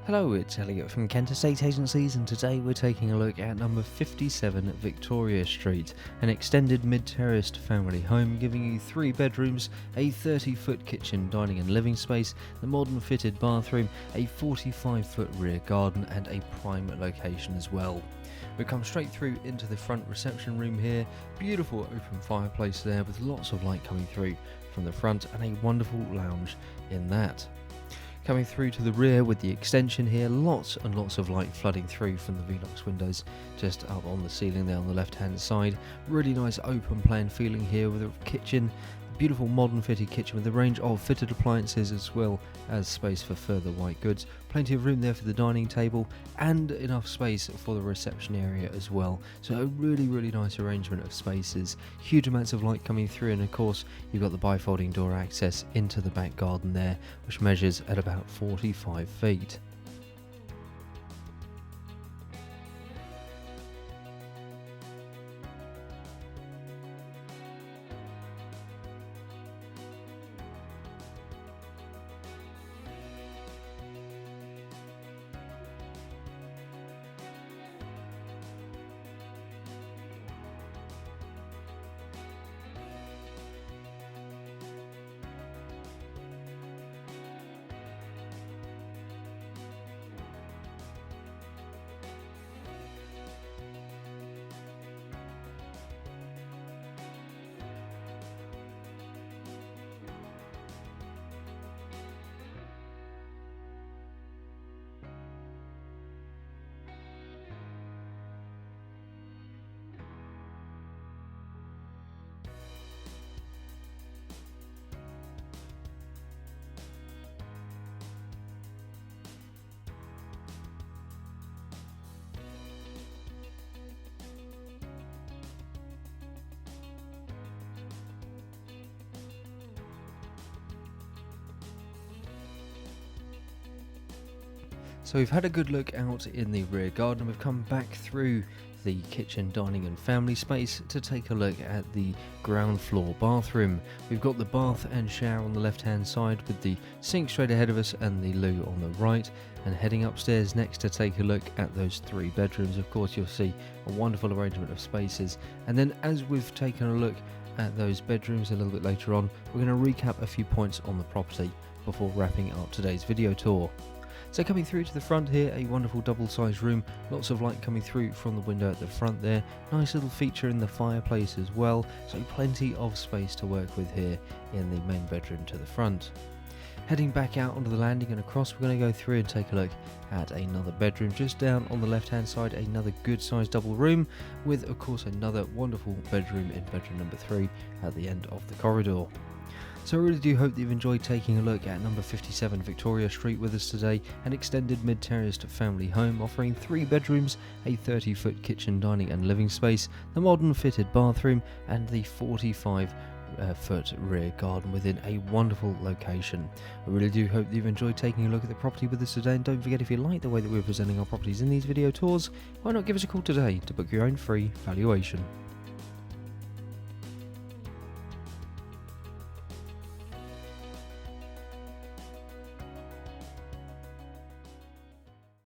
Hello, it's Elliot from Kent Estate Agencies, and today we're taking a look at number 57 Victoria Street, an extended mid-terraced family home giving you 3 bedrooms, a 30-foot kitchen, dining and living space, the modern fitted bathroom, a 45-foot rear garden and a prime location as well. We come straight through into the front reception room here, beautiful open fireplace there with lots of light coming through from the front and a wonderful lounge in that. Coming through to the rear with the extension here, lots and lots of light flooding through from the velux windows just up on the ceiling there on the left hand side. Really nice open plan feeling here with a kitchen, beautiful modern fitted kitchen with a range of fitted appliances as well as space for further white goods. Plenty of room there for the dining table and enough space for the reception area as well. So a really nice arrangement of spaces, huge amounts of light coming through, and of course you've got the bifolding door access into the back garden there, which measures at about 45 feet. So we've had a good look out in the rear garden. We've come back through the kitchen, dining and family space to take a look at the ground floor bathroom. We've got the bath and shower on the left hand side with the sink straight ahead of us and the loo on the right, and heading upstairs next to take a look at those 3 bedrooms. Of course you'll see a wonderful arrangement of spaces, and then as we've taken a look at those bedrooms a little bit later on, we're going to recap a few points on the property before wrapping up today's video tour. So coming through to the front here, a wonderful double-sized room, lots of light coming through from the window at the front there, nice little feature in the fireplace as well, so plenty of space to work with here in the main bedroom to the front. Heading back out onto the landing and across, we're going to go through and take a look at another bedroom just down on the left hand side, another good sized double room with of course another wonderful bedroom in bedroom number 3 at the end of the corridor. So I really do hope that you've enjoyed taking a look at number 57 Victoria Street with us today, an extended mid-terraced family home offering 3 bedrooms, a 30-foot kitchen, dining and living space, the modern fitted bathroom and the 45-foot rear garden within a wonderful location. I really do hope that you've enjoyed taking a look at the property with us today, and don't forget, if you like the way that we're presenting our properties in these video tours, why not give us a call today to book your own free valuation.